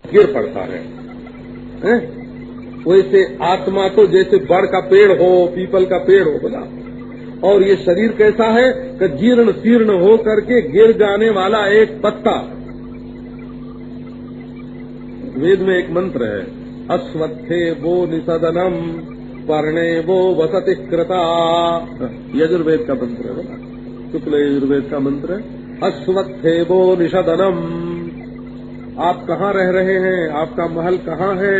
गिर पड़ता है, हैं? वैसे आत्मा तो जैसे बड़ का पेड़ हो, पीपल का पेड़ हो बोला, और ये शरीर कैसा है कि जीर्ण शीर्ण हो करके गिर जाने वाला एक पत्ता। वेद में एक मंत्र है, अश्वत्थे वो निषदनम पर्णे वो वसति कृता। यजुर्वेद का मंत्र है बोला, शुक्ल यजुर्वेद का मंत्र है, अश्वत्थे वो निषदनम। आप कहाँ रह रहे हैं, आपका महल कहाँ है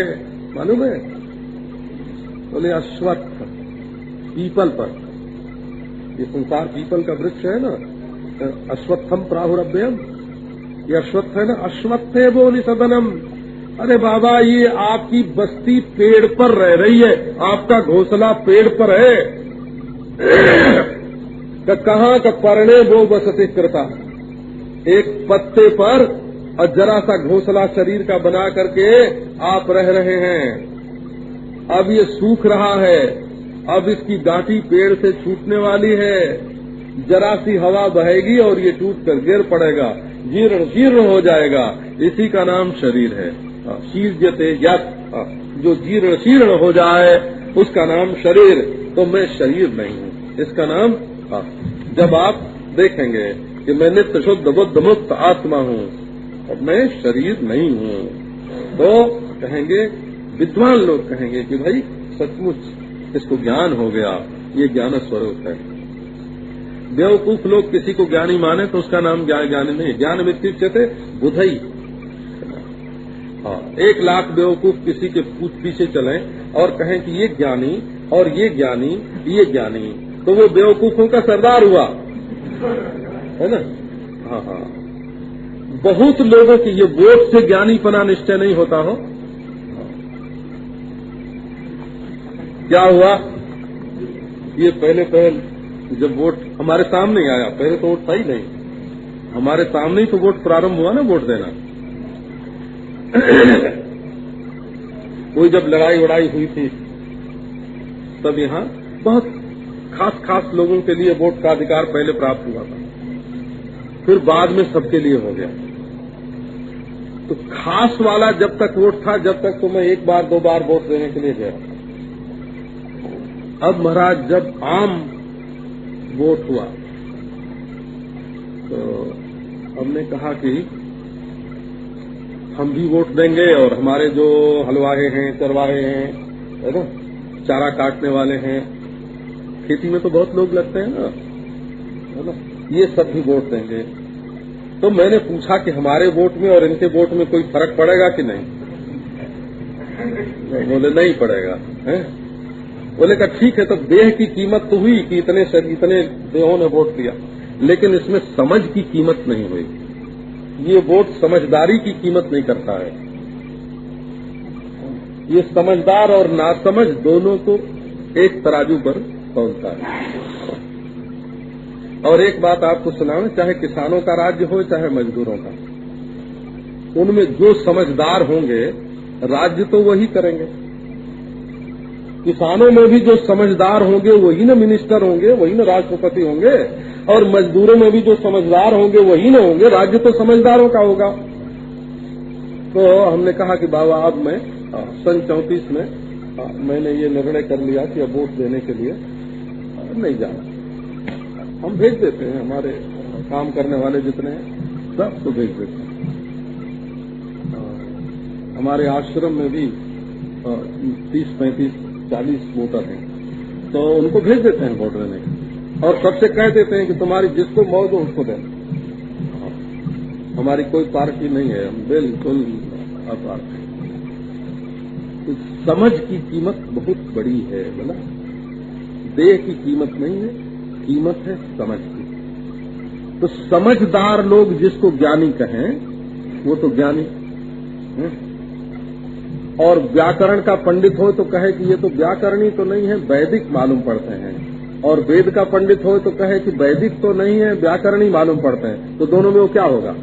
मालूम है? बोले अश्वत्थ, पीपल पर। ये संसार पीपल का वृक्ष है ना, अश्वत्थम प्राहुरभ्यम, ये अश्वत्थ है ना, अश्वत्थे वो निषदनम। अरे बाबा, ये आपकी बस्ती पेड़ पर रह रही है, आपका घोंसला पेड़ पर है। कहाँ का परणे वो बसते कृता, एक पत्ते पर और जरा सा घोंसला शरीर का बना करके आप रह रहे हैं। अब ये सूख रहा है, अब इसकी गांठी पेड़ से छूटने वाली है, जरा सी हवा बहेगी और ये टूट कर गिर पड़ेगा, जीर्ण शीर्ण हो जाएगा। इसी का नाम शरीर है। शीर्यते यत्, जो जीर्ण शीर्ण हो जाए उसका नाम शरीर। तो मैं शरीर नहीं हूँ, इसका नाम जब आप देखेंगे कि मैं नित्य शुद्ध बुद्ध मुक्त आत्मा हूँ और मैं शरीर नहीं हूँ, तो कहेंगे, विद्वान लोग कहेंगे कि भाई सचमुच इसको ज्ञान हो गया, ये ज्ञान स्वरूप है। बेवकूफ लोग किसी को ज्ञानी माने तो उसका नाम ज्ञानी नहीं। ज्ञान मित्युच्यते बुधई। 1,00,000 बेवकूफ किसी के पीछे चलें और कहें कि ये ज्ञानी और ये ज्ञानी, ये ज्ञानी, तो वो बेवकूफों का सरदार हुआ, है ना? हाँ हाँ, बहुत लोगों की ये वोट से ज्ञानीपना निश्चय नहीं होता हो। क्या हुआ, ये पहले जब वोट हमारे सामने ही आया, पहले तो वोट था ही नहीं, हमारे सामने ही तो वोट प्रारंभ हुआ ना, वोट देना। कोई जब लड़ाई वड़ाई हुई थी तब यहाँ बहुत खास लोगों के लिए वोट का अधिकार पहले प्राप्त हुआ था, फिर बाद में सबके लिए हो गया। तो खास वाला जब तक वोट था, जब तक तो मैं 1 बार 2 बार वोट देने के लिए गया। अब महाराज जब आम वोट हुआ तो हमने कहा कि हम भी वोट देंगे, और हमारे जो हलवाहे हैं, चरवाहे हैं, है ना, चारा काटने वाले हैं, खेती में तो बहुत लोग लगते हैं ना, है ना, ये सब भी वोट देंगे। तो मैंने पूछा कि हमारे वोट में और इनके वोट में कोई फर्क पड़ेगा कि नहीं? बोले नहीं पड़ेगा। है? बोले का ठीक है, तो देह की कीमत तो हुई कि इतने देहों ने वोट दिया, लेकिन इसमें समझ की कीमत नहीं हुई। ये वोट समझदारी की कीमत नहीं करता है। ये समझदार और नासमझ दोनों को एक तराजू पर तौलता है। और एक बात आपको सुनाऊं, चाहे किसानों का राज्य हो चाहे मजदूरों का, उनमें जो समझदार होंगे राज्य तो वही करेंगे। किसानों में भी जो समझदार होंगे वही न मिनिस्टर होंगे, वही न राष्ट्रपति होंगे, और मजदूरों में भी जो समझदार होंगे वही न होंगे, राज्य तो समझदारों का होगा। तो हमने कहा कि बाबा अब मैं सन 34 में मैंने ये निर्णय कर लिया कि अब वोट देने के लिए नहीं जाना। हम भेज देते हैं, हमारे काम करने वाले जितने हैं सब तो भेज देते हैं। हमारे आश्रम में भी 30, 35, 40 वोटर हैं, तो उनको भेज देते हैं वोट देने, और सबसे कह देते हैं कि तुम्हारी जिसको मौज हो उसको देना। हमारी कोई पार्टी नहीं है, हम बिल्कुल अपार्टी। तो समझ की कीमत बहुत बड़ी है बोला, देह की कीमत नहीं है, कीमत है समझ की। तो समझदार लोग जिसको ज्ञानी कहें वो तो ज्ञानी है। और व्याकरण का पंडित हो तो कहे कि ये तो व्याकरणी तो नहीं है, वैदिक मालूम पड़ते हैं, और वेद का पंडित हो तो कहे कि वैदिक तो नहीं है, व्याकरणी मालूम पड़ते हैं। तो दोनों में वो क्या होगा?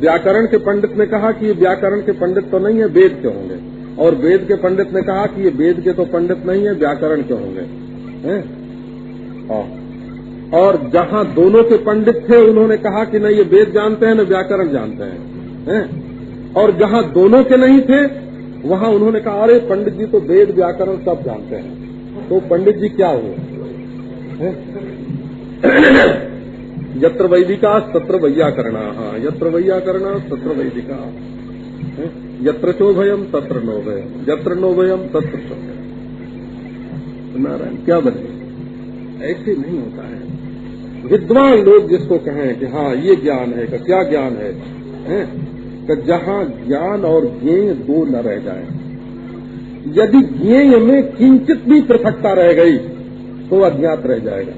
व्याकरण के पंडित ने कहा कि ये व्याकरण के पंडित तो नहीं है, वेद के होंगे, और वेद के पंडित ने कहा कि ये वेद के तो पंडित नहीं है, व्याकरण के होंगे। और जहां दोनों के पंडित थे उन्होंने कहा कि नहीं ये वेद जानते हैं न व्याकरण जानते हैं। और जहां दोनों के नहीं थे वहां उन्होंने कहा अरे पंडित जी तो वेद व्याकरण सब जानते हैं, तो पंडित जी क्या हुए? यत्र वैदिका तत्र वैयाकरणा, हाँ यत्र वैयाकरणा तत्र वैदिका, यत्र चोभयम तत्र नो भयम, यत्र नो भयम तत्र चोभयम। नारायण क्या बने? ऐसे नहीं होता है। विद्वान लोग जिसको कहें कि हाँ ये ज्ञान है, का क्या ज्ञान है, कि जहां ज्ञान और ज्ञेय दो न रह जाए। यदि ज्ञेय में किंचित भी पृथकता रह गई तो अज्ञात रह जाएगा।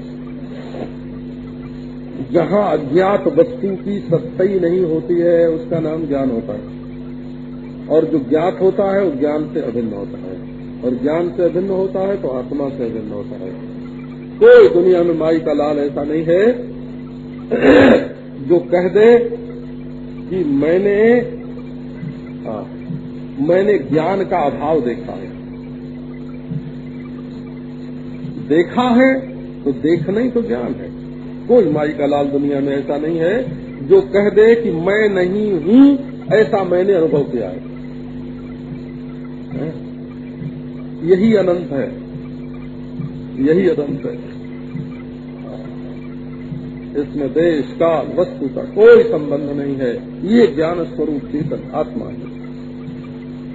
जहां अज्ञात वस्तु की सत्ताई नहीं होती है उसका नाम ज्ञान होता है, और जो ज्ञात होता है वो ज्ञान से अभिन्न होता है, और ज्ञान से अभिन्न होता है तो आत्मा से अभिन्न होता है। कोई दुनिया में माई का लाल ऐसा नहीं है जो कह दे कि मैंने ज्ञान का अभाव देखा है। देखा है तो देखना ही तो ज्ञान है। कोई माई का लाल दुनिया में ऐसा नहीं है जो कह दे कि मैं नहीं हूं, ऐसा मैंने अनुभव किया है। यही अनंत है, यही अनंत है। इसमें देश काल वस्तु का कोई संबंध नहीं है। ये ज्ञान स्वरूप चेतन आत्मा है।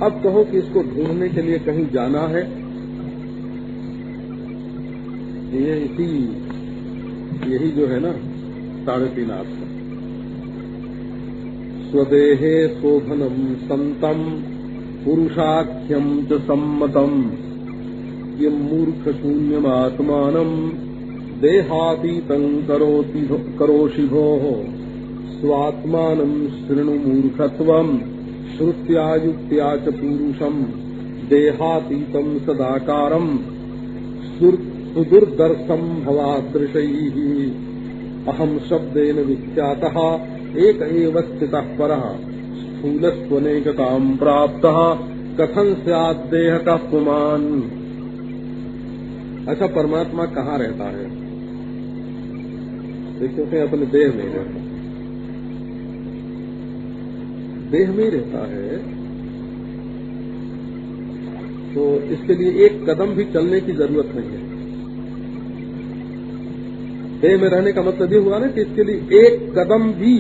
अब कहो कि इसको ढूंढने के लिए कहीं जाना है, यही जो है ना 3.5 आत्मा। स्वदेहे शोभनम संतम पुरुषाख्यम च सम्मतम ये मूर्ख शून्यम आत्मानम देहातीतं करोषि भोः स्वात्मानं शृणु मूर्खत्वं श्रुत्या युक्त्या च पुरुषं देहातीतं सदाकारं सुदुर्दर्शं भवादृशैः अहं शब्देन विख्यातः एक एव स्थितः परः स्थूलस्त्वनेकतां प्राप्तः कथं स्यात् देहकः पुमान्। अच्छा, परमात्मा कहाँ रहता है? देखते हैं अपने देह में रहता, देह में रहता है। तो इसके लिए एक कदम भी चलने की जरूरत नहीं है। देह में रहने का मतलब ये हुआ ना कि इसके लिए एक कदम भी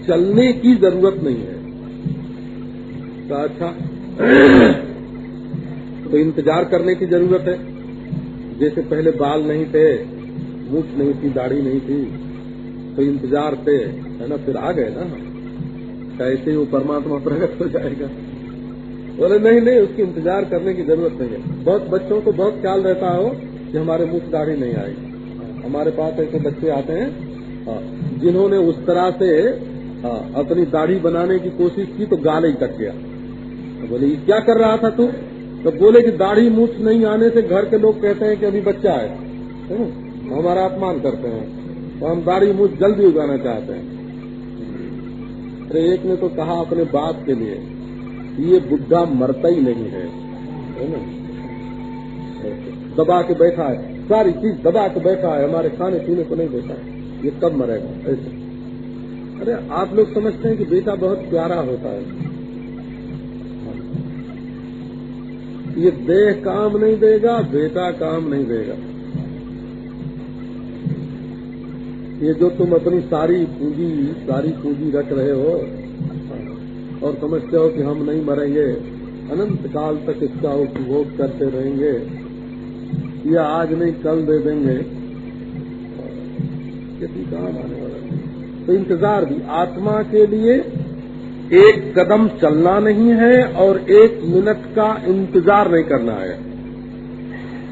चलने की जरूरत नहीं है। तो अच्छा, तो इंतजार करने की जरूरत है। जैसे पहले बाल नहीं थे, मूछ नहीं थी, दाढ़ी नहीं थी, तो इंतजार थे, है ना, फिर आ गए ना। कैसे वो परमात्मा प्रकट हो जाएगा? बोले नहीं नहीं, उसकी इंतजार करने की जरूरत नहीं है। बहुत बच्चों को बहुत ख्याल रहता हो कि हमारे मूछ दाढ़ी नहीं आएगी। हमारे पास ऐसे बच्चे आते हैं जिन्होंने उस तरह से अपनी दाढ़ी बनाने की कोशिश की तो गाल ही कट गया। तो बोले ये क्या कर रहा था तू? तो बोले कि दाढ़ी मूछ नहीं आने से घर के लोग कहते हैं कि अभी बच्चा है, हमारा अपमान करते हैं, तो हम दाढ़ी मूछ जल्दी उगाना चाहते हैं। अरे एक ने तो कहा अपने बाप के लिए, ये बुढ़ा मरता ही नहीं है ना, दबा के बैठा है, सारी चीज दबा के बैठा है, हमारे खाने पीने को नहीं देता है, ये कब मरेगा? ऐसे। अरे आप लोग समझते हैं कि बेटा बहुत प्यारा होता है, ये देह काम नहीं देगा, बेटा काम नहीं देगा। ये जो तुम अपनी सारी पूंजी रख रहे हो और समझते हो कि हम नहीं मरेंगे, अनंत काल तक इसका उपभोग करते रहेंगे, या आज नहीं कल दे देंगे, किसी काम आने वाला नहीं। तो इंतजार भी आत्मा के लिए एक कदम चलना नहीं है और 1 मिनट का इंतजार नहीं करना है।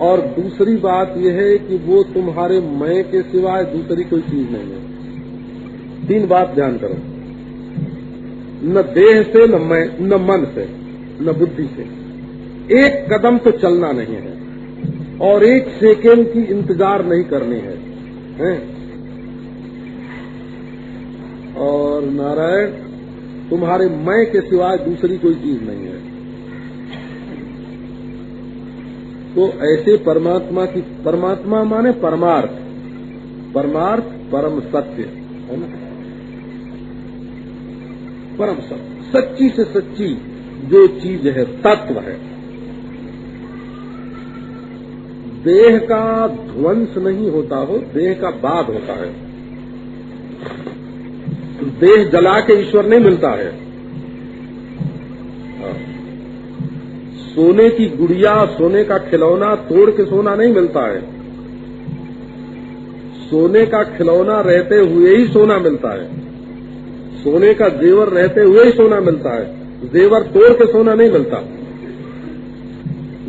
और दूसरी बात यह है कि वो तुम्हारे मैं के सिवाय दूसरी कोई चीज नहीं है। 3 बात ध्यान करो, न देह से, न मन से, न बुद्धि से। 1 कदम तो चलना नहीं है और 1 सेकेंड की इंतजार नहीं करनी है, हैं? और नारायण तुम्हारे मैं के सिवाय दूसरी कोई चीज नहीं है। तो ऐसे परमात्मा माने परमार्थ, परम सत्य, है ना। परम सत्य, सच्ची से सच्ची जो चीज है, तत्व है। देह का ध्वंस नहीं होता हो, देह का बाध होता है। देह जला के ईश्वर नहीं मिलता है। सोने की गुड़िया, सोने का खिलौना तोड़ के सोना नहीं मिलता है। सोने का खिलौना रहते हुए ही सोना मिलता है। सोने का जेवर रहते हुए ही सोना मिलता है। जेवर तोड़ के सोना नहीं मिलता।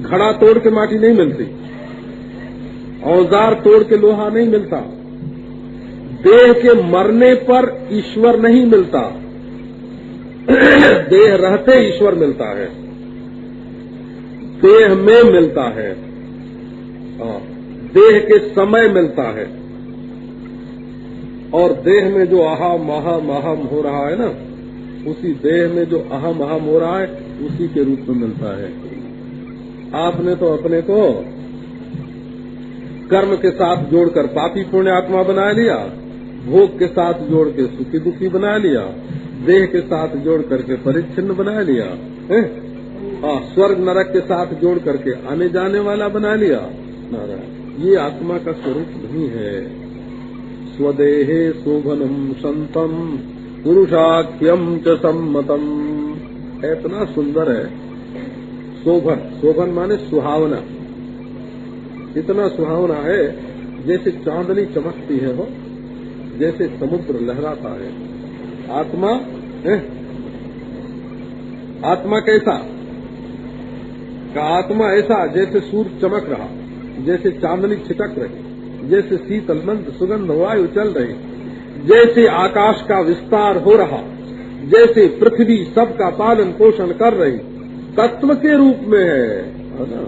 घड़ा तोड़ के माटी नहीं मिलती। औजार तोड़ के लोहा नहीं मिलता। देह के मरने पर ईश्वर नहीं मिलता। देह रहते ईश्वर मिलता है। देह में मिलता है। देह के समय मिलता है। और देह में जो अहम अहम अहम हो रहा है ना, उसी देह में जो अहम अहम हो रहा है, उसी के रूप में मिलता है। आपने तो अपने को कर्म के साथ जोड़कर पापी पुण्य आत्मा बना लिया, भोग के साथ जोड़ के सुखी दुखी बना लिया, देह के साथ जोड़ करके परिच्छिन्न बना लिया, स्वर्ग नरक के साथ जोड़ करके आने जाने वाला बना लिया। ये आत्मा का स्वरूप नहीं है। स्वदेहे शोभनम संतम पुरुषाख्यम च सम्मतम। इतना सुंदर है शोभन। शोभन माने सुहावना। इतना सुहावना है जैसे चांदनी चमकती है, वो जैसे समुद्र लहराता है। आत्मा है। आत्मा कैसा का? आत्मा ऐसा जैसे सूर्य चमक रहा, जैसे चांदनी छिटक रही, जैसे शीतल मंद सुगंध वायु चल रही, जैसे आकाश का विस्तार हो रहा, जैसे पृथ्वी सबका पालन पोषण कर रही, तत्व के रूप में है ना।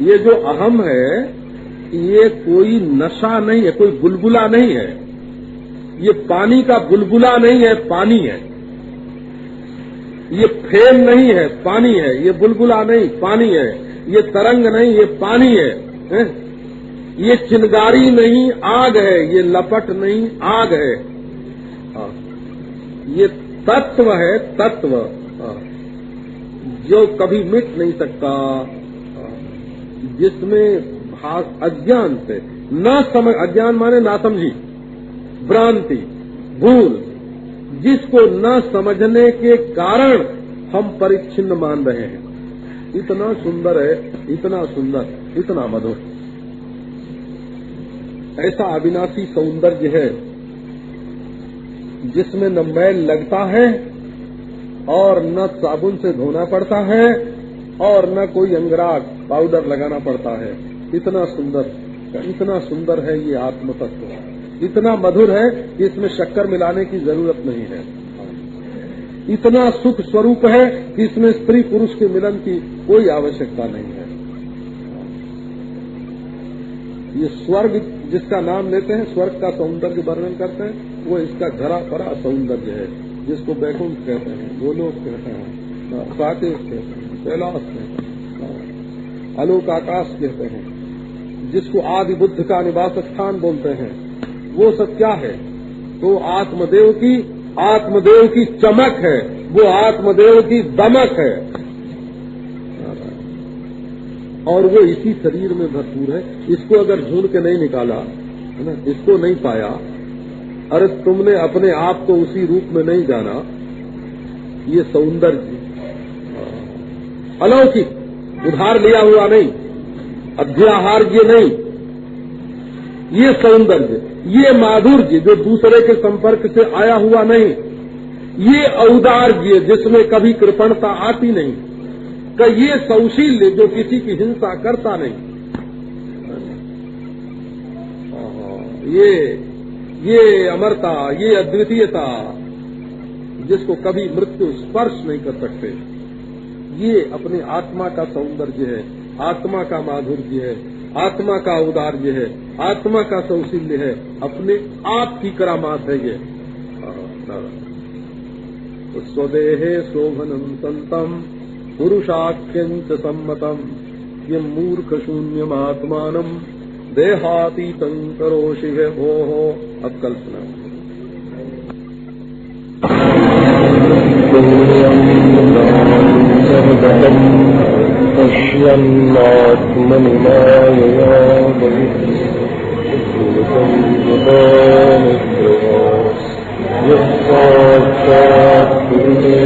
ये जो अहम है, ये कोई नशा नहीं है, कोई बुलबुला नहीं है। ये पानी का बुलबुला नहीं है, पानी है। ये फेन नहीं है, पानी है। ये बुलबुला नहीं, पानी है। ये तरंग नहीं, ये पानी है। ये चिंगारी नहीं, आग है। ये लपट नहीं, आग है। ये तत्व है, तत्व जो कभी मिट नहीं सकता, जिसमें अज्ञान से न समझ, अज्ञान माने ना समझी, भ्रांति, भूल, जिसको न समझने के कारण हम परिच्छिन्न मान रहे हैं। इतना सुंदर है, इतना सुंदर, इतना मधुर। ऐसा अविनाशी सौंदर्य है जिसमें न मैल लगता है और न साबुन से धोना पड़ता है और न कोई अंगराग पाउडर लगाना पड़ता है। इतना सुंदर है ये आत्म तत्व। इतना मधुर है कि इसमें शक्कर मिलाने की जरूरत नहीं है। इतना सुख स्वरूप है कि इसमें स्त्री पुरुष के मिलन की कोई आवश्यकता नहीं है। ये स्वर्ग जिसका नाम लेते हैं, स्वर्ग का सौंदर्य वर्णन करते हैं, वो इसका झरा परा सौंदर्य है, जिसको वैकुंठ कहते हैं, गोलोक कहते हैं, साकेत कहते हैं, कैलाश कहते हैं, आलोक आकाश कहते हैं, जिसको आदि बुद्ध का निवास स्थान बोलते हैं। वो सब क्या है? तो आत्मदेव की चमक है, वो आत्मदेव की दमक है, और वो इसी शरीर में भरपूर है। इसको अगर ढूंढ के नहीं निकाला है ना, इसको नहीं पाया, अरे तुमने अपने आप को उसी रूप में नहीं जाना, ये सौंदर्य अलौकिक, उधार लिया हुआ नहीं, अध्याहार्य नहीं, ये सौंदर्य, ये माधुर्य जो दूसरे के संपर्क से आया हुआ नहीं, ये औदार्य जिसमें कभी कृपणता आती नहीं, का ये सौशील्य जो किसी की हिंसा करता नहीं, ये अमरता, ये अद्वितीयता जिसको कभी मृत्यु स्पर्श नहीं कर सकते, ये अपने आत्मा का सौंदर्य है, आत्मा का माधुर्य है, आत्मा का औदार्य है, आत्मा का सौशील्य है, अपने आप की करामात है ये। स्वदेहे शोभनम संतम पुरुषाख्यंच सम्मतम ये मूर्ख शून्यमात्मानम देहातीतं करोषि है। हो अब कल्पना गतम् पश्यन्नात्मनि मायया भूतम् गतानिद्रया यस्साक्षात् कुरुते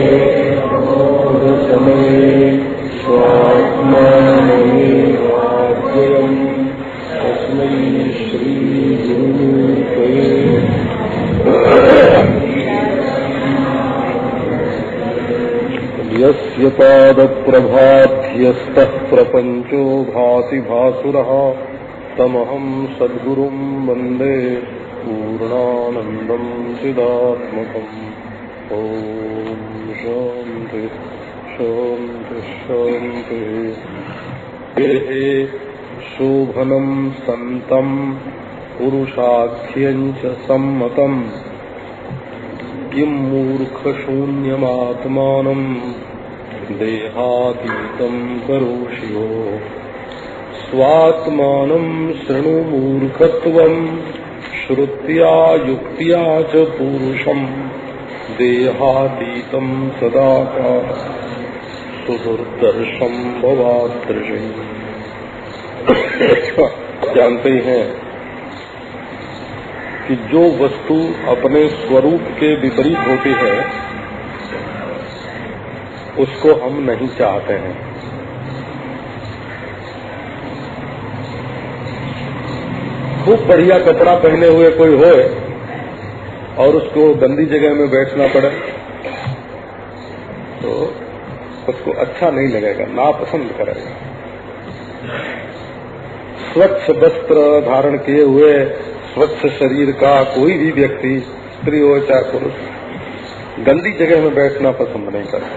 समये स्वात्मानमेवाद्वयम् तस्मै श्रीगुरुमूर्तये यस्य पादप्रभाध्यस्तः प्रपञ्चो भाति भासुरः तमहं सद्गुरुं वन्दे पूर्णानन्दं चिदात्मकम् ॐ शान्ति शान्ति शान्तिः शोभनं सन्तं पुरुषाख्यं च सम्मतम् किं मूर्खशून्यमात्मानं देहातीतं करोषि यो स्वात्मानं शृणु मूर्खत्वं श्रुत्या युक्त्या च पुरुषं देहातीतं सदाकाल सुदुर्दर्शं भवादृशे। जानते हैं कि जो वस्तु अपने स्वरूप के विपरीत होती है उसको हम नहीं चाहते हैं। खूब बढ़िया कपड़ा पहने हुए कोई हो और उसको गंदी जगह में बैठना पड़े तो उसको अच्छा नहीं लगेगा, नापसंद करेगा। स्वच्छ वस्त्र धारण किए हुए स्वच्छ शरीर का कोई भी व्यक्ति, स्त्री हो चाहे पुरुष, गंदी जगह में बैठना पसंद नहीं करता।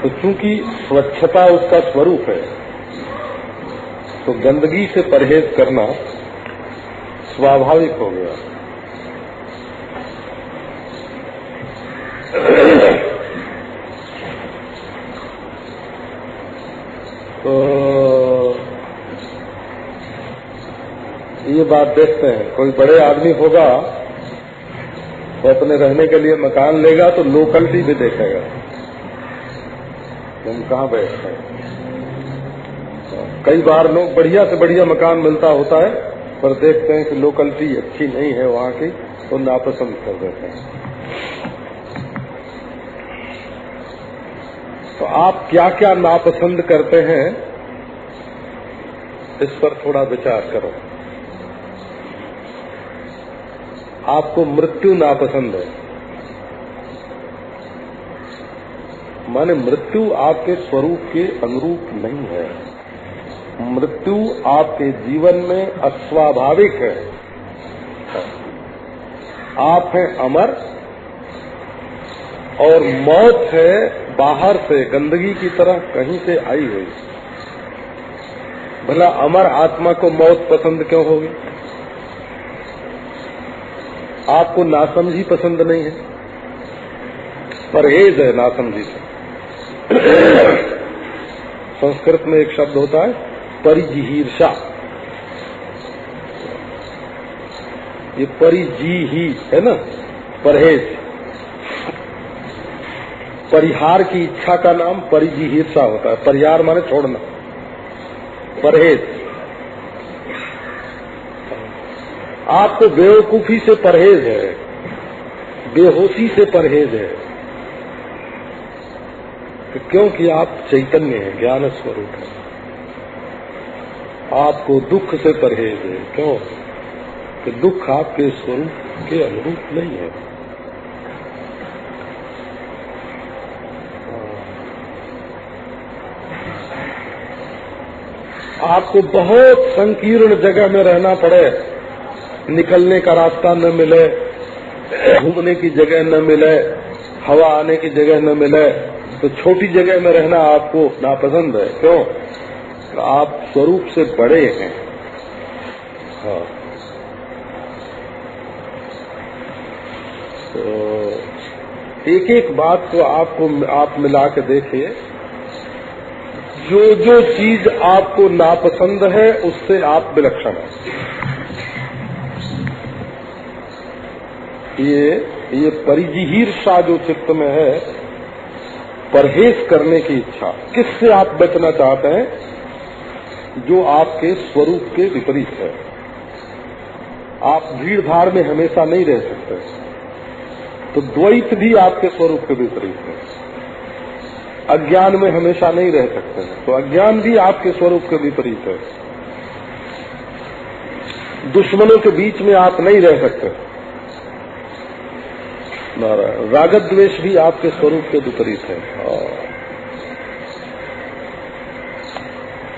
तो चूंकि स्वच्छता उसका स्वरूप है तो गंदगी से परहेज करना स्वाभाविक हो गया। तो ये बात देखते हैं, कोई बड़े आदमी होगा तो अपने रहने के लिए मकान लेगा तो लोकलिटी भी देखेगा हम कहाँ बैठते हैं। कई बार लोग बढ़िया से बढ़िया मकान मिलता होता है पर देखते हैं कि लोकलिटी अच्छी नहीं है वहाँ की तो नापसंद कर देते हैं। तो आप क्या क्या नापसंद करते हैं इस पर थोड़ा विचार करो। आपको मृत्यु नापसंद है, माने मृत्यु आपके स्वरूप के अनुरूप नहीं है। मृत्यु आपके जीवन में अस्वाभाविक है। आप हैं अमर और मौत है बाहर से गंदगी की तरह कहीं से आई हुई। भला अमर आत्मा को मौत पसंद क्यों होगी? आपको नासमझी पसंद नहीं है, परहेज है नासमझी से। संस्कृत में एक शब्द होता है परिजिहीर्षा। ये परिजीही है ना, परहेज। परिहार की इच्छा का नाम परिजिहीर्षा होता है। परिहार माने छोड़ना, परहेज। आपको बेवकूफी से परहेज है, बेहोशी से परहेज है, क्योंकि आप चैतन्य हैं, ज्ञान स्वरूप है। आपको दुख से परहेज है, क्यों? कि दुख आपके स्वरूप के अनुरूप नहीं है। आपको बहुत संकीर्ण जगह में रहना पड़े, निकलने का रास्ता न मिले, घूमने की जगह न मिले, हवा आने की जगह न मिले, तो छोटी जगह में रहना आपको नापसंद है। क्यों? आप स्वरूप से बड़े हैं। हाँ, तो एक एक बात को आप मिला के देखिए। जो जो चीज आपको नापसंद है उससे आप विलक्षण हैं। ये परिजिहीर्षा जो चित्त में है परहेज करने की इच्छा। किससे आप बचना चाहते हैं? जो आपके स्वरूप के विपरीत है। आप भीड़ भाड़ में हमेशा नहीं रह सकते, तो द्वैत भी आपके स्वरूप के विपरीत है। अज्ञान में हमेशा नहीं रह सकते, तो अज्ञान भी आपके स्वरूप के विपरीत है। दुश्मनों के बीच में आप नहीं रह सकते। राग द्वेष भी आपके स्वरूप के विपरीत है।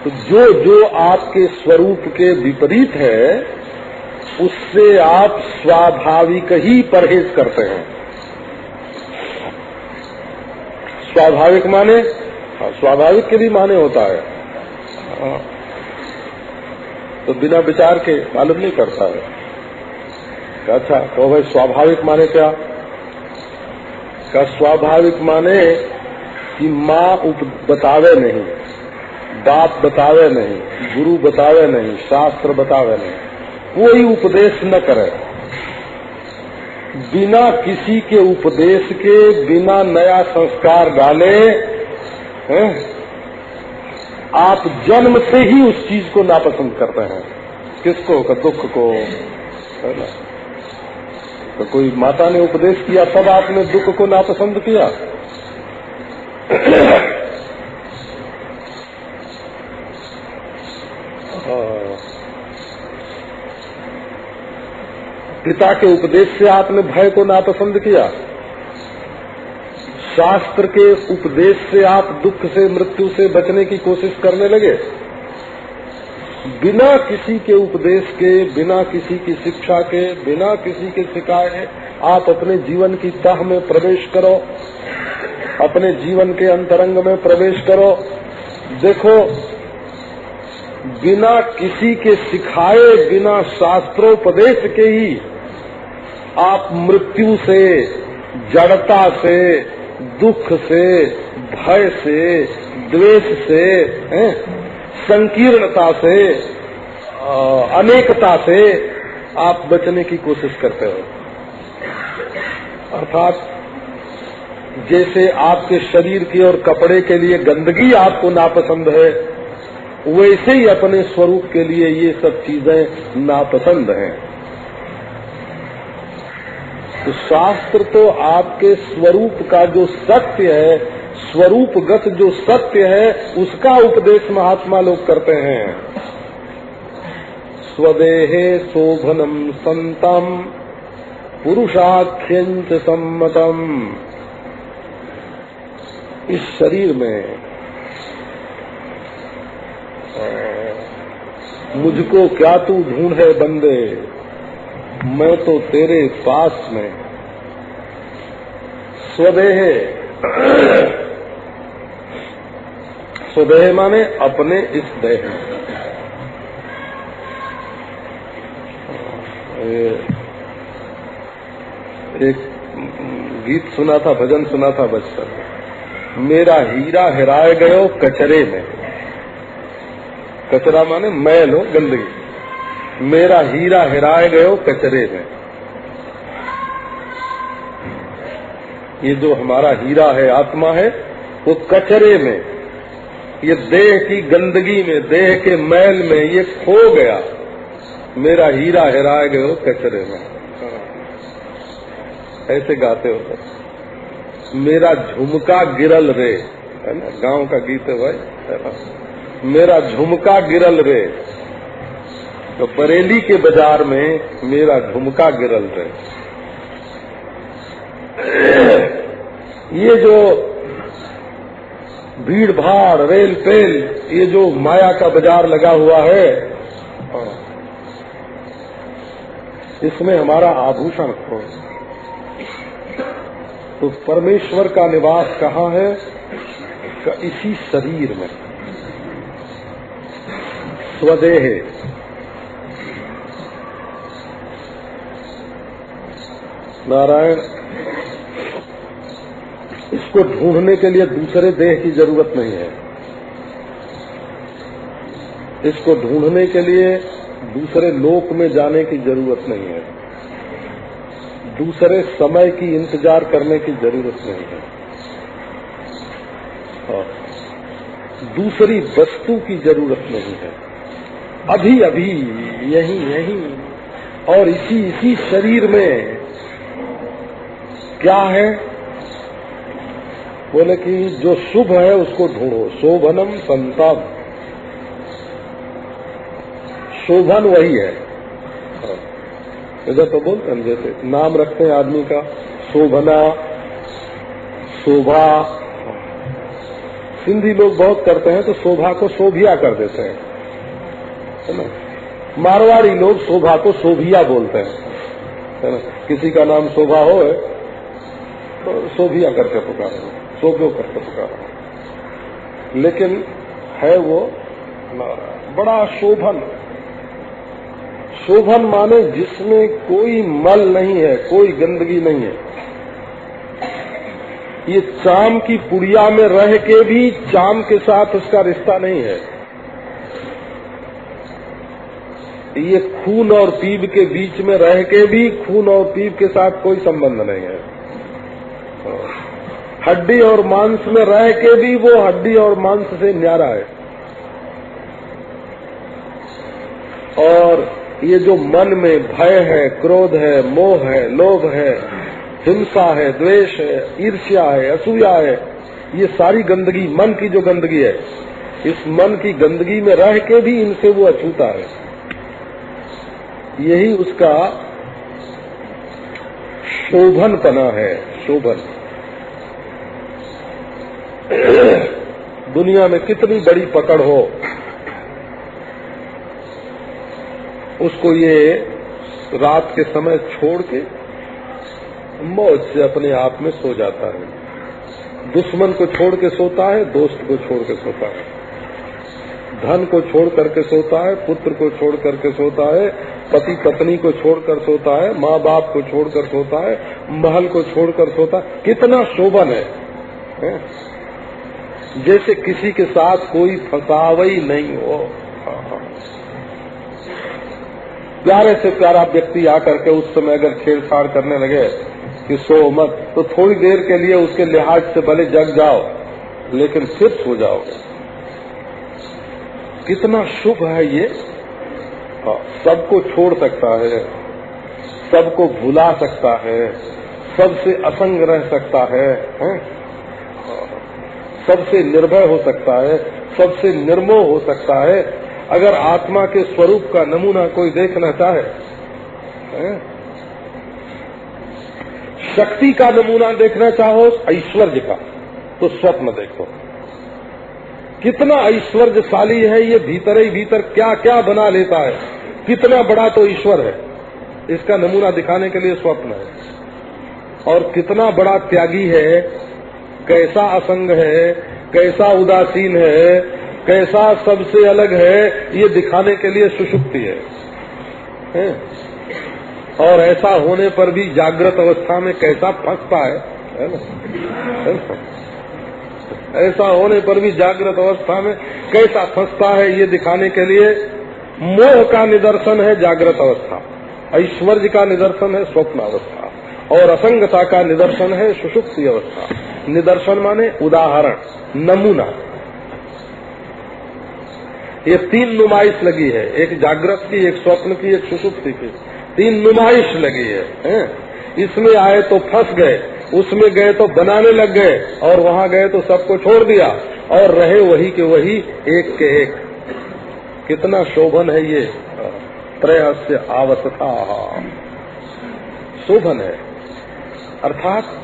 तो जो जो आपके स्वरूप के विपरीत है उससे आप स्वाभाविक ही परहेज करते हैं। स्वाभाविक माने, स्वाभाविक के भी माने होता है, तो बिना विचार के मालूम नहीं करता है। अच्छा, तो भाई स्वाभाविक माने क्या? स्वाभाविक माने कि माँ बतावे नहीं, बाप बतावे नहीं, गुरु बतावे नहीं, शास्त्र बतावे नहीं, कोई उपदेश न करे। बिना किसी के उपदेश के, बिना नया संस्कार डाले आप जन्म से ही उस चीज को नापसंद करते हैं। किसको? दुख को, है ना? तो कोई माता ने उपदेश किया तब आपने दुख को नापसंद किया? पिता के उपदेश से आपने भय को नापसंद किया? शास्त्र के उपदेश से आप दुख से, मृत्यु से बचने की कोशिश करने लगे? बिना किसी के उपदेश के, बिना किसी की शिक्षा के, बिना किसी के सिखाए आप अपने जीवन की तह में प्रवेश करो, अपने जीवन के अंतरंग में प्रवेश करो। देखो, बिना किसी के सिखाए, बिना शास्त्रोपदेश के ही आप मृत्यु से, जड़ता से, दुख से, भय से, द्वेष से, संकीर्णता से, अनेकता से आप बचने की कोशिश करते हो। अर्थात जैसे आपके शरीर की और कपड़े के लिए गंदगी आपको नापसंद है, वैसे ही अपने स्वरूप के लिए ये सब चीजें नापसंद हैं। तो शास्त्र तो आपके स्वरूप का जो सत्य है, स्वरूपगत जो सत्य है, उसका उपदेश महात्मा लोग करते हैं। स्वदेहे शोभनम संतम पुरुषाख्यंच सम्मतम। इस शरीर में मुझको क्या तू ढूंढे बंदे, मैं तो तेरे पास में। स्वदेह, स्वदेह माने अपने इस देह में। एक गीत सुना था, भजन सुना था बचपन में, मेरा हीरा हेराए गयो कचरे में। कचरा माने मैल हो, गंदगी। मेरा हीरा हेराए गयो कचरे में। ये जो हमारा हीरा है, आत्मा है, वो कचरे में, ये देह की गंदगी में, देह के मैल में ये खो गया। मेरा हीरा हेराए गयो कचरे में। ऐसे गाते हो। मेरा झुमका गिरल रे, है ना, गांव का गीत है भाई, है ना। मेरा झुमका गिरल रे, तो बरेली के बाजार में मेरा झुमका गिरल रे। ये जो भीड़ भाड़, रेल पेल, ये जो माया का बाजार लगा हुआ है, इसमें हमारा आभूषण खो। तो परमेश्वर का निवास कहाँ है? इसी शरीर में। स्वदेह, नारायण, इसको ढूंढने के लिए दूसरे देह की जरूरत नहीं है। इसको ढूंढने के लिए दूसरे लोक में जाने की जरूरत नहीं है। दूसरे समय की इंतजार करने की जरूरत नहीं है। दूसरी वस्तु की जरूरत नहीं है। अभी अभी यही यही और इसी शरीर में क्या है? बोले कि जो शुभ है उसको ढूंढो। शोभनम संतम, शोभन वही है। इधर तो बोलते हैं, जैसे नाम रखते हैं आदमी का, शोभना, शोभा। सिंधी लोग बहुत करते हैं तो शोभा को शोभिया कर देते हैं, है ना। मारवाड़ी लोग शोभा को शोभिया बोलते हैं, है ना। किसी का नाम शोभा हो तो शोभिया करके पुकारो, शोभो करके पुकारो। लेकिन है वो बड़ा शोभन। शोभन माने जिसमें कोई मल नहीं है, कोई गंदगी नहीं है। ये चाम की पुड़िया में रह के भी चाम के साथ उसका रिश्ता नहीं है। ये खून और पीप के बीच में रह के भी खून और पीप के साथ कोई संबंध नहीं है। हड्डी और मांस में रह के भी वो हड्डी और मांस से न्यारा है। और ये जो मन में भय है, क्रोध है, मोह है, लोभ है, हिंसा है, द्वेष है, ईर्ष्या है, असूया है, ये सारी गंदगी, मन की जो गंदगी है, इस मन की गंदगी में रह के भी इनसे वो अछूता है। यही उसका शोभनपना है, शोभन। दुनिया में कितनी बड़ी पकड़ हो, उसको ये रात के समय छोड़ के मौज से अपने आप में सो जाता है। दुश्मन को छोड़ के सोता है, दोस्त को छोड़ के सोता है, धन को छोड़ करके सोता है, पुत्र को छोड़ करके सोता है, पति पत्नी को छोड़कर सोता है, माँ बाप को छोड़कर सोता है, महल को छोड़कर सोता है। कितना शोभन है? जैसे किसी के साथ कोई फसावई नहीं हो। प्यारे से प्यारा व्यक्ति आकर के उस समय अगर छेड़छाड़ करने लगे कि सो मत, तो थोड़ी देर के लिए उसके लिहाज से भले जग जाओ, लेकिन फिर सो जाओगे। कितना शुभ है ये। सबको छोड़ सकता है, सबको भुला सकता है, सबसे असंग रह सकता है, सबसे निर्भय हो सकता है, सबसे निर्मोह हो सकता है। अगर आत्मा के स्वरूप का नमूना कोई देखना चाहे, शक्ति का नमूना देखना चाहो, ऐश्वर्य का, तो स्वप्न देखो। कितना ऐश्वर्यशाली है ये, भीतर ही भीतर क्या क्या बना लेता है, कितना बड़ा तो ईश्वर है। इसका नमूना दिखाने के लिए स्वप्न है। और कितना बड़ा त्यागी है, कैसा असंग है, कैसा उदासीन है, कैसा सबसे अलग है, ये दिखाने के लिए सुषुप्ति है। और ऐसा होने पर भी जागृत अवस्था में कैसा फंसता है ना? ऐसा होने पर भी जागृत अवस्था में कैसा फंसता है, ये दिखाने के लिए मोह का निदर्शन है जागृत अवस्था, ऐश्वर्य का निदर्शन है स्वप्न अवस्था, और असंगता का निदर्शन है सुषुप्ति अवस्था। निदर्शन माने उदाहरण, नमूना। ये तीन नुमाइश लगी है, एक जागृत की, एक स्वप्न की, एक सुषुप्ति की। तीन नुमाइश लगी है। इसमें आए तो फंस गए, उसमें गए तो बनाने लग गए, और वहां गए तो सबको छोड़ दिया और रहे वही के वही, एक के एक। कितना शोभन है ये। त्रयस्य आवसथा शोभन है। अर्थात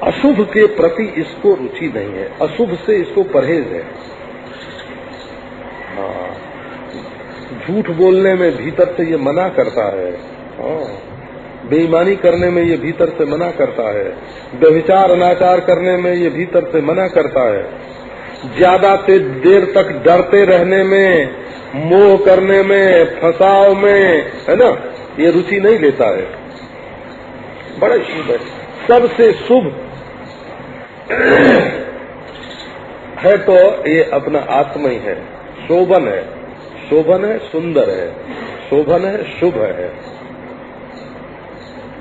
अशुभ के प्रति इसको रुचि नहीं है, अशुभ से इसको परहेज है। झूठ बोलने में भीतर से ये मना करता है, बेईमानी करने में ये भीतर से मना करता है, व्यभिचार अनाचार करने में ये भीतर से मना करता है, ज्यादा देर तक डरते रहने में, मोह करने में, फसाव में, है ना, ये रुचि नहीं लेता है। बड़ा शुभ है, सबसे शुभ है तो ये अपना आत्मा ही है। शोभन है, शोभन है, सुंदर है, शोभन है, शुभ है।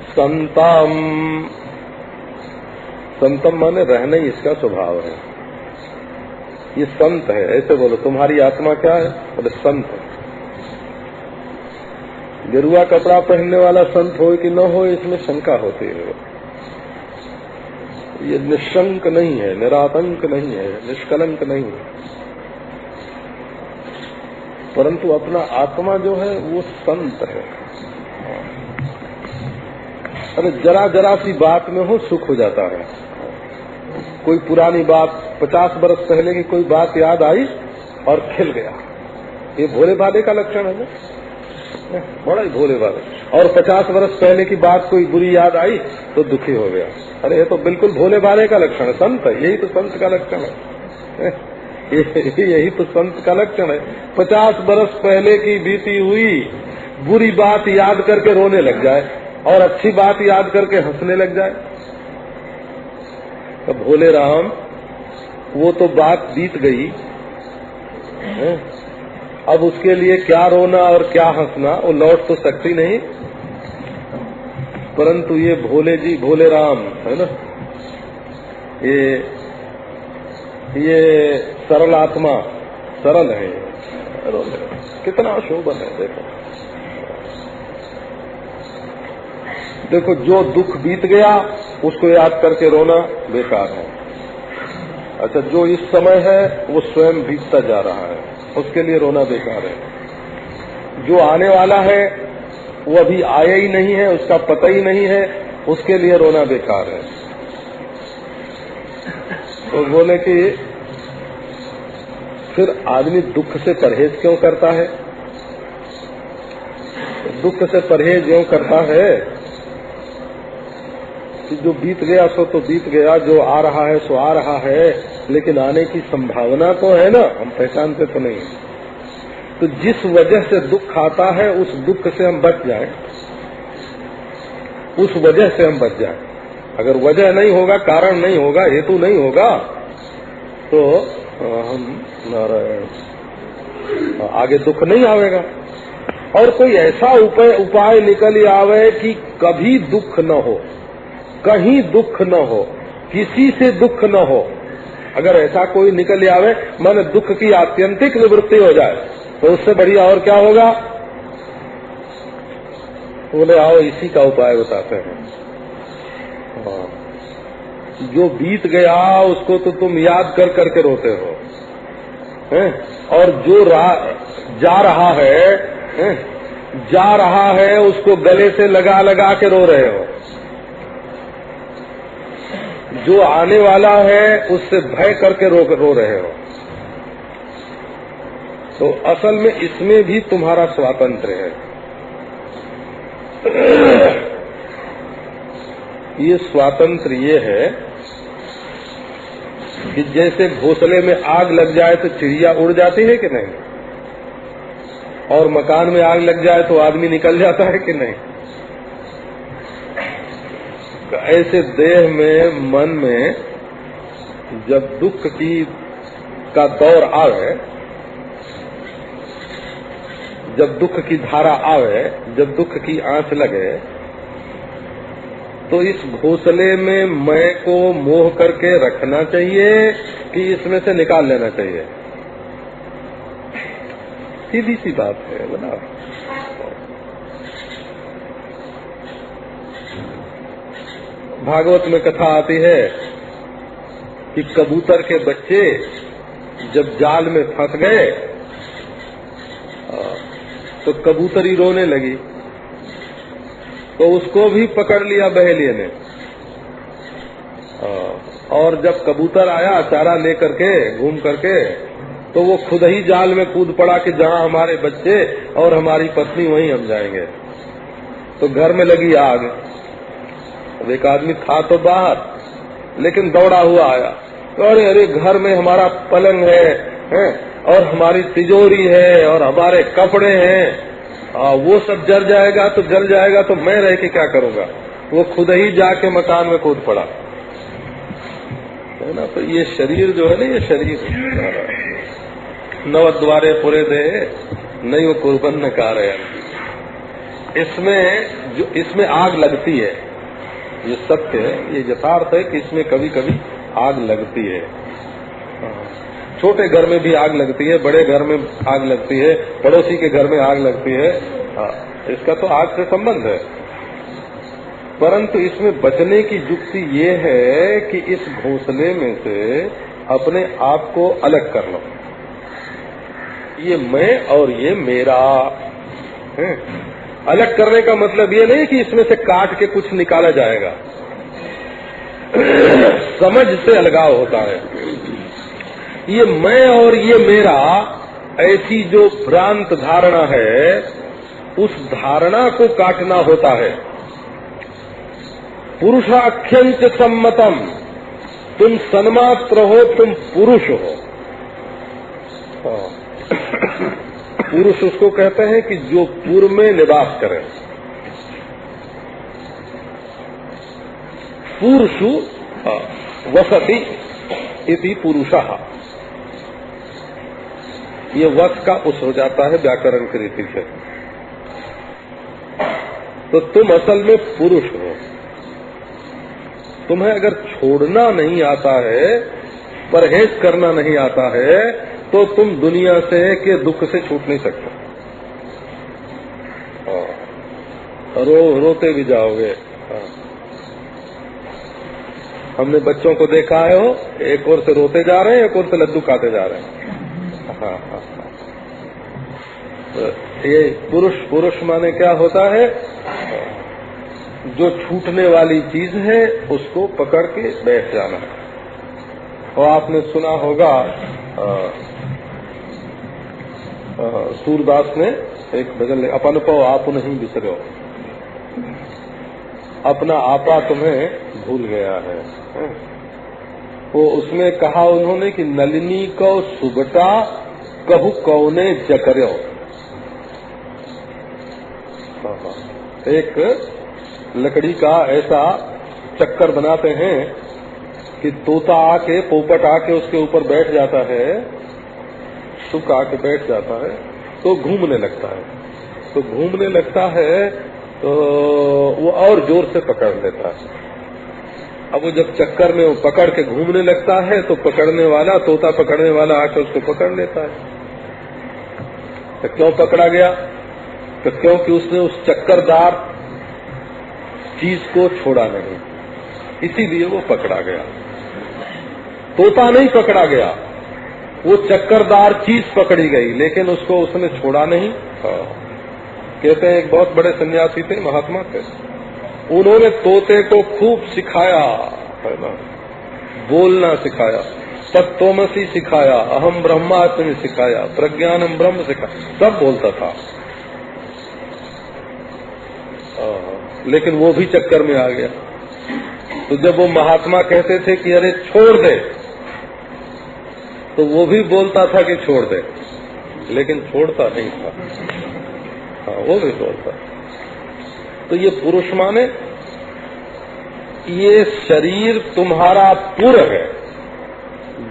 संतम संतम माने रहना ही इसका स्वभाव है। ये संत है, ऐसे बोलो। तुम्हारी आत्मा क्या है? बोले संत है। गेरुआ कपड़ा पहनने वाला संत हो कि न हो, इसमें शंका होती है। ये निशंक नहीं है, निरातंक नहीं है, निष्कलंक नहीं है, परंतु अपना आत्मा जो है वो संत है। अरे जरा जरा सी बात में हो सुख हो जाता है। कोई पुरानी बात 50 बरस पहले की कोई बात याद आई और खिल गया, ये भोले भाले का लक्षण है ना, बड़ा ही भोले भाले। और 50 बरस पहले की बात कोई बुरी याद आई तो दुखी हो गया। अरे ये तो बिल्कुल भोले भाले का लक्षण है, संत है। यही तो संत का लक्षण है, यही तो संत का लक्षण है। 50 बरस पहले की बीती हुई बुरी बात याद करके रोने लग जाए और अच्छी बात याद करके हंसने लग जाए। तो भोले राम, वो तो बात बीत गई है, अब उसके लिए क्या रोना और क्या हंसना, वो लौट तो सकती नहीं। परंतु ये भोले जी, भोले राम है ना, ये सरल आत्मा, सरल है, कितना शोभन है। देखो जो दुख बीत गया उसको याद करके रोना बेकार है। अच्छा, जो इस समय है वो स्वयं बीतता जा रहा है, उसके लिए रोना बेकार है। जो आने वाला है वो अभी आया ही नहीं है, उसका पता ही नहीं है, उसके लिए रोना बेकार है। तो बोले कि फिर आदमी दुख से परहेज क्यों करता है? दुख से परहेज क्यों करता है कि जो बीत गया सो तो बीत गया, जो आ रहा है सो आ रहा है, लेकिन आने की संभावना तो है ना, हम पहचानते तो नहीं। तो जिस वजह से दुख आता है उस दुख से हम बच जाएं, उस वजह से हम बच जाएं। अगर वजह नहीं होगा, कारण नहीं होगा, हेतु नहीं होगा, तो हम आगे दुख नहीं आवेगा। और कोई ऐसा उपाय निकल आवे कि कभी दुख न हो, कहीं दुख न हो, किसी से दुख न हो। अगर ऐसा कोई निकल आवे, माने दुख की आत्यंतिक निवृत्ति हो जाए, तो उससे बढ़िया और क्या होगा? बोले आओ इसी का उपाय बताते हैं। जो बीत गया उसको तो तुम याद कर करके रोते हो, हैं? और जो जा रहा है उसको गले से लगा लगा के रो रहे हो। जो आने वाला है उससे भय करके रो रहे हो। तो असल में इसमें भी तुम्हारा स्वातंत्र्य है। ये स्वातंत्र ये है कि जैसे घोंसले में आग लग जाए तो चिड़िया उड़ जाती है कि नहीं, और मकान में आग लग जाए तो आदमी निकल जाता है कि नहीं। ऐसे देह में, मन में जब दुख का दौर आवे, जब दुख की धारा आवे, जब दुख की आंच लगे, तो इस घोंसले में मैं को मोह करके रखना चाहिए कि इसमें से निकाल लेना चाहिए? सीधी सी बात है बना। भागवत में कथा आती है कि कबूतर के बच्चे जब जाल में फंस गए तो कबूतरी रोने लगी, तो उसको भी पकड़ लिया बहेलिये ने। और जब कबूतर आया चारा लेकर के, घूम करके, तो वो खुद ही जाल में कूद पड़ा कि जहाँ हमारे बच्चे और हमारी पत्नी वहीं हम जाएंगे। तो घर में लगी आग। अब एक आदमी था तो बाहर, लेकिन दौड़ा हुआ आया, अरे अरे घर में हमारा पलंग है और हमारी तिजोरी है और हमारे कपड़े हैं, वो सब जल जाएगा तो जल जाएगा, तो मैं रह के क्या करूंगा। वो खुद ही जाके मकान में कूद पड़ा, है ना। तो ये शरीर जो है ना, ये शरीर नव द्वारे पुरे दे नहीं वो कुर्बन न कार है। इसमें आग लगती है, ये सत्य है, ये यथार्थ है कि इसमें कभी कभी आग लगती है। छोटे घर में भी आग लगती है, बड़े घर में आग लगती है, पड़ोसी के घर में आग लगती है। इसका तो आग से संबंध है। परंतु इसमें बचने की युक्ति ये है कि इस घोंसले में से अपने आप को अलग कर लो। ये मैं और ये मेरा है। अलग करने का मतलब ये नहीं कि इसमें से काट के कुछ निकाला जाएगा। समझ से अलगाव होता है। ये मैं और ये मेरा, ऐसी जो भ्रांत धारणा है, उस धारणा को काटना होता है। पुरुषाख्यंच सम्मतम, तुम सन्मात्र हो, तुम पुरुष हो। पुरुष उसको कहते हैं कि जो पूर्व में निवास करे। पुरुषु वसति इति पुरुषः। ये वस का उस हो जाता है व्याकरण की रीति से। तो तुम असल में पुरुष हो। तुम्हें अगर छोड़ना नहीं आता है, परहेज करना नहीं आता है, तो तुम दुनिया से के दुख से छूट नहीं सकते। रोते भी जाओगे। हमने बच्चों को देखा है, हो एक ओर से रोते जा रहे हैं, एक ओर से लड्डू खाते जा रहे हैं। तो ये पुरुष माने क्या होता है? जो छूटने वाली चीज है उसको पकड़ के बैठ जाना। और आपने सुना होगा, सूरदास ने एक भजन ले, अपन को आप नहीं बिसरो, अपना आपा तुम्हें भूल गया है। वो उसमें कहा उन्होंने कि नलिनी को सुबटा कहू कौने जकर्यो। एक लकड़ी का ऐसा चक्कर बनाते हैं कि तोता आके, पोपट आके उसके ऊपर बैठ जाता है, सुख आके बैठ जाता है, तो घूमने लगता है। तो घूमने लगता है तो वो और जोर से पकड़ लेता है। अब वो जब चक्कर में वो पकड़ के घूमने लगता है तो पकड़ने वाला, तोता पकड़ने वाला आके उसको पकड़ लेता है। तो क्यों पकड़ा गया? तो क्योंकि उसने उस चक्करदार चीज को छोड़ा नहीं, इसीलिए वो पकड़ा गया। तोता नहीं पकड़ा गया, वो चक्करदार चीज पकड़ी गई, लेकिन उसको उसने छोड़ा नहीं। कहते हैं एक बहुत बड़े सन्यासी थे, महात्मा थे, उन्होंने तोते को खूब सिखाया, है ना, बोलना सिखाया, तत्त्वमसि सिखाया, अहम ब्रह्मास्मि सिखाया, प्रज्ञानम ब्रह्म सिखाया, सब बोलता था। लेकिन वो भी चक्कर में आ गया। तो जब वो महात्मा कहते थे कि अरे छोड़ दे, तो वो भी बोलता था कि छोड़ दे, लेकिन छोड़ता नहीं था। वो भी बोलता। तो ये पुरुष माने ये शरीर तुम्हारा पुर है,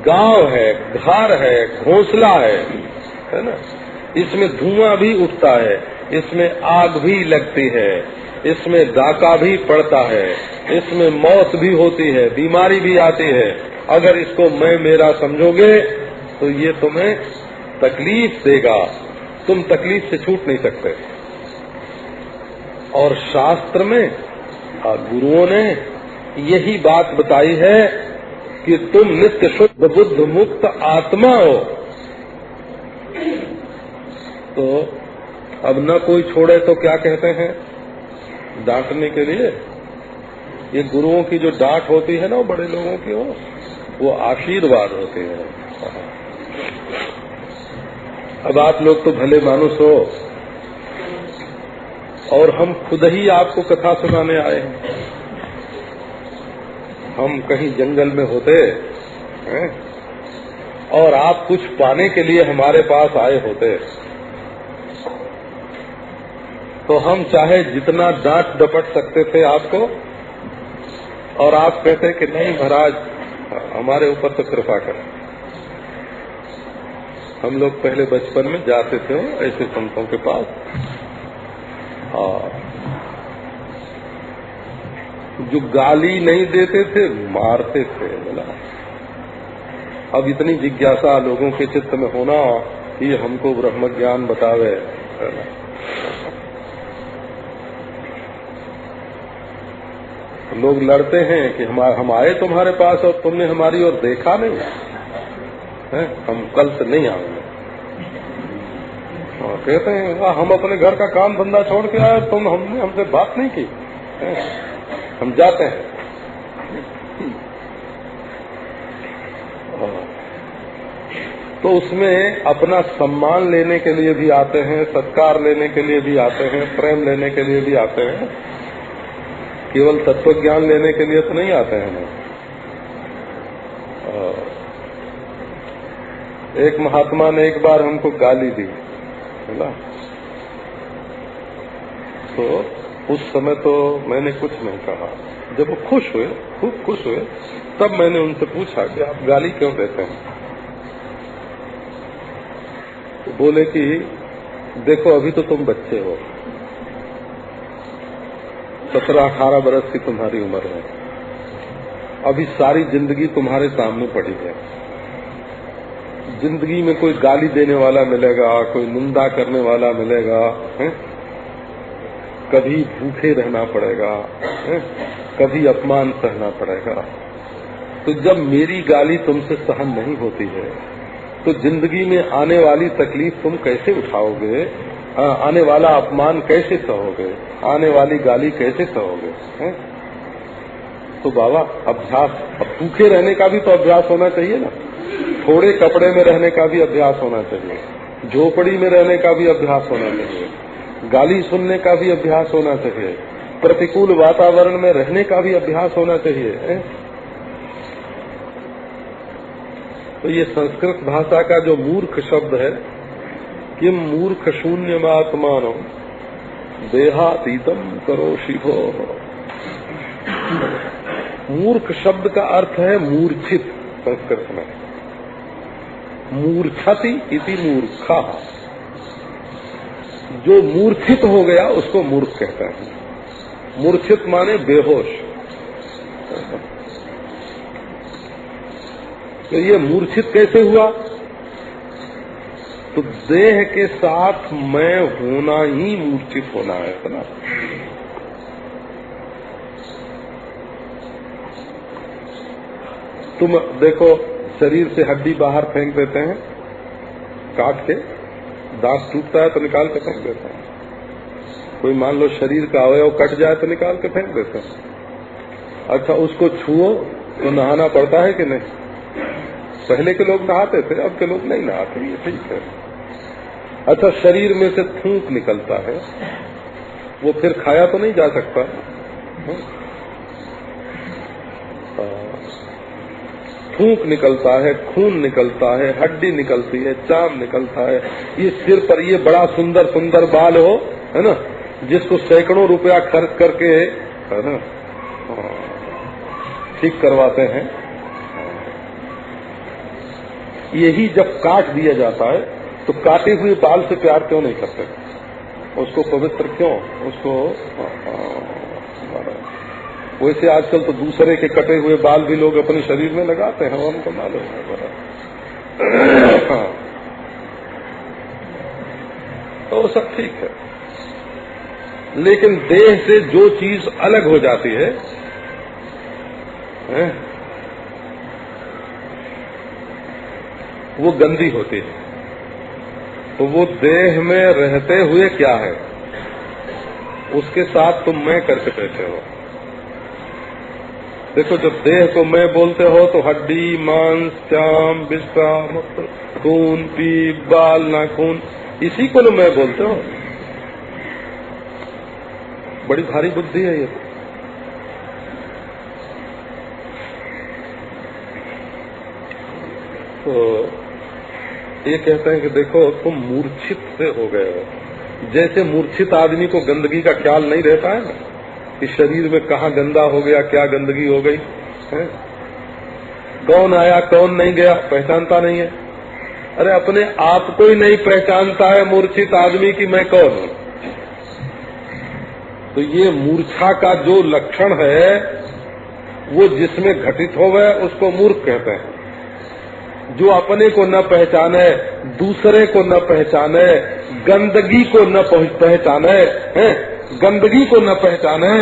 गांव है, घर है, घोंसला है ना। इसमें धुआं भी उठता है, इसमें आग भी लगती है, इसमें डाका भी पड़ता है, इसमें मौत भी होती है, बीमारी भी आती है। अगर इसको मैं मेरा समझोगे तो ये तुम्हें तकलीफ देगा, तुम तकलीफ से छूट नहीं सकते। और शास्त्र में गुरुओं ने यही बात बताई है कि तुम नित्य शुद्ध बुद्ध मुक्त आत्मा हो। तो अब न कोई छोड़े तो क्या कहते हैं डांटने के लिए? ये गुरुओं की जो डांट होती है ना, वो बड़े लोगों की वो आशीर्वाद होते हैं। अब आप लोग तो भले मानुस हो, और हम खुद ही आपको कथा सुनाने आए हैं। हम कहीं जंगल में होते हैं और आप कुछ पाने के लिए हमारे पास आए होते, तो हम चाहे जितना डांट डपट सकते थे आपको, और आप कहते कि नहीं महाराज हमारे ऊपर तो कृपा करें। हम लोग पहले बचपन में जाते थे ऐसे संतों के पास, जो गाली नहीं देते थे मारते थे। बोला अब इतनी जिज्ञासा लोगों के चित्त में होना कि हमको ब्रह्म ज्ञान बतावे। लोग लड़ते हैं कि हम आए तुम्हारे पास और तुमने हमारी ओर देखा नहीं है, हम कल से नहीं आएंगे। और कहते हैं हम अपने घर का काम धंधा छोड़ के आए, तुम हमसे बात नहीं की, हम जाते हैं। तो उसमें अपना सम्मान लेने के लिए भी आते हैं, सत्कार लेने के लिए भी आते हैं, प्रेम लेने के लिए भी आते हैं, केवल तत्व ज्ञान लेने के लिए तो नहीं आते हैं। एक महात्मा ने एक बार हमको गाली दी, है ना, तो उस समय तो मैंने कुछ नहीं कहा। जब वो खुश हुए, खूब खुश हुए, तब मैंने उनसे पूछा कि आप गाली क्यों देते हैं। तो बोले कि देखो अभी तो तुम बच्चे हो, 17-18 बरस की तुम्हारी उम्र है, अभी सारी जिंदगी तुम्हारे सामने पड़ी है। जिंदगी में कोई गाली देने वाला मिलेगा, कोई निंदा करने वाला मिलेगा, है? कभी भूखे रहना पड़ेगा, है? कभी अपमान सहना पड़ेगा। तो जब मेरी गाली तुमसे सहन नहीं होती है तो जिंदगी में आने वाली तकलीफ तुम कैसे उठाओगे, आने वाला अपमान कैसे सहोगे, आने वाली गाली कैसे सहोगे, है? तो बाबा अभ्यास, अब भूखे रहने का भी तो अभ्यास होना चाहिए ना, थोड़े कपड़े में रहने का भी अभ्यास होना चाहिए, झोपड़ी में रहने का भी अभ्यास होना चाहिए, गाली सुनने का भी अभ्यास होना चाहिए, प्रतिकूल वातावरण में रहने का भी अभ्यास होना चाहिए, है? तो ये संस्कृत भाषा का जो मूर्ख शब्द है, किम मूर्ख शून्यमात्मानो देहातीतम करो शिभो। मूर्ख शब्द का अर्थ है मूर्छित। संस्कृत में मूर्छति इति मूर्खा, जो मूर्छित हो गया उसको मूर्ख कहते हैं। मूर्छित माने बेहोश। तो ये मूर्छित कैसे हुआ? तो देह के साथ मैं होना ही मूर्छित होना है ना। तुम देखो, शरीर से हड्डी बाहर फेंक देते हैं, काट के, दांत टूटता है तो निकाल के फेंक देते हैं। कोई मान लो शरीर का अवयव कट जाए तो निकाल के फेंक देते हैं। अच्छा, उसको छुओ तो नहाना पड़ता है कि नहीं? पहले के लोग नहाते थे, अब के लोग नहीं नहाते, ये ठीक है। अच्छा, शरीर में से थूक निकलता है, वो फिर खाया तो नहीं जा सकता। थूक निकलता है, खून निकलता है, हड्डी निकलती है, चाम निकलता है। ये सिर पर ये बड़ा सुंदर सुंदर बाल हो, है ना, जिसको सैकड़ों रुपया खर्च करके, है ना, ठीक करवाते हैं। यही जब काट दिया जाता है तो काटे हुए बाल से प्यार क्यों नहीं करते? उसको पवित्र क्यों, उसको वैसे आजकल तो दूसरे के कटे हुए बाल भी लोग अपने शरीर में लगाते हैं, हमको मालूम है। तो वो सब ठीक है, लेकिन देह से जो चीज अलग हो जाती है, वो गंदी होती है। तो वो देह में रहते हुए क्या है, उसके साथ तुम मैं करके बैठे हो। देखो, जब देह को मैं बोलते हो तो हड्डी, मांस, चाम, बिस्सा, खून, पीप, बाल, नाखून, इसी को मैं बोलते हो। बड़ी भारी बुद्धि है ये। तो ये कहते हैं कि देखो, तुम मूर्छित से हो गए हो। जैसे मूर्छित आदमी को गंदगी का ख्याल नहीं रहता है ना, कि शरीर में कहाँ गंदा हो गया, क्या गंदगी हो गई है, कौन आया कौन नहीं गया पहचानता नहीं है। अरे अपने आप को ही नहीं पहचानता है मूर्छित आदमी कि मैं कौन हूँ। तो ये मूर्छा का जो लक्षण है वो जिसमें घटित हो गए उसको मूर्ख कहते हैं। जो अपने को न पहचाने, दूसरे को न पहचाने, गंदगी को न पहचाने, गंदगी को न पहचाने,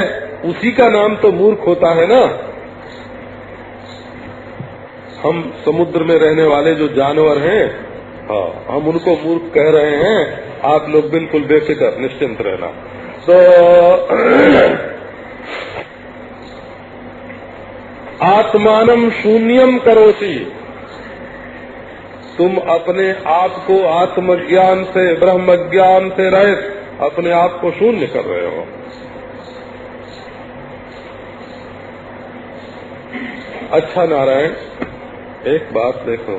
उसी का नाम तो मूर्ख होता है ना। हम समुद्र में रहने वाले जो जानवर हैं, हाँ, हम उनको मूर्ख कह रहे हैं। आप लोग बिल्कुल बेफिक्र निश्चिंत रहना। तो आत्मानम शून्यम करोति, तुम अपने आप को आत्मज्ञान से, ब्रह्म ज्ञान से रहित अपने आप को शून्य कर रहे हो। अच्छा नारायण, एक बात देखो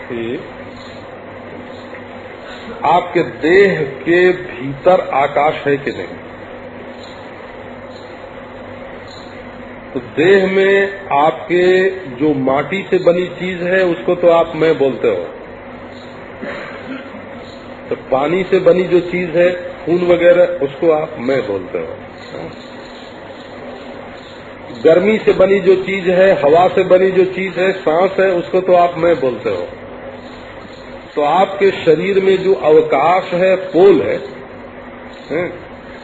कि आपके देह के भीतर आकाश है कि नहीं? तो देह में आपके जो माटी से बनी चीज है उसको तो आप मैं बोलते हो। तो पानी से बनी जो चीज है, खून वगैरह, उसको आप मैं बोलते हो। गर्मी से बनी जो चीज है, हवा से बनी जो चीज है, सांस है, उसको तो आप मैं बोलते हो। तो आपके शरीर में जो अवकाश है, पोल है,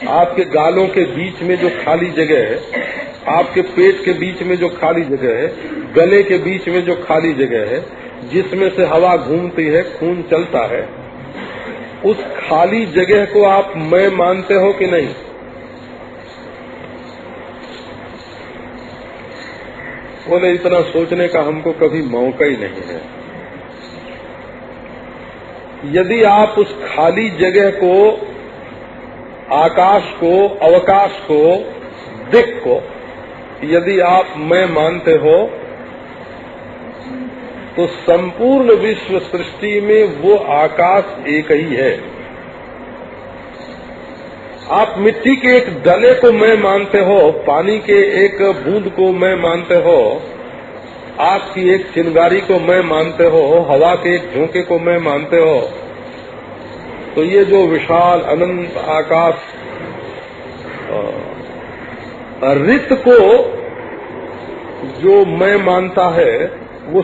आपके गालों के बीच में जो खाली जगह है, आपके पेट के बीच में जो खाली जगह है, गले के बीच में जो खाली जगह है, जिसमें से हवा घूमती है, खून चलता है, उस खाली जगह को आप मैं मानते हो कि नहीं? बोले इतना सोचने का हमको कभी मौका ही नहीं है। यदि आप उस खाली जगह को, आकाश को, अवकाश को, दिक् को यदि आप मैं मानते हो, तो संपूर्ण विश्व सृष्टि में वो आकाश एक ही है। आप मिट्टी के एक दले को मैं मानते हो, पानी के एक बूंद को मैं मानते हो, आग की एक चिंगारी को मैं मानते हो, हवा के एक झोंके को मैं मानते हो, तो ये जो विशाल अनंत आकाश रित को जो मैं मानता है, वो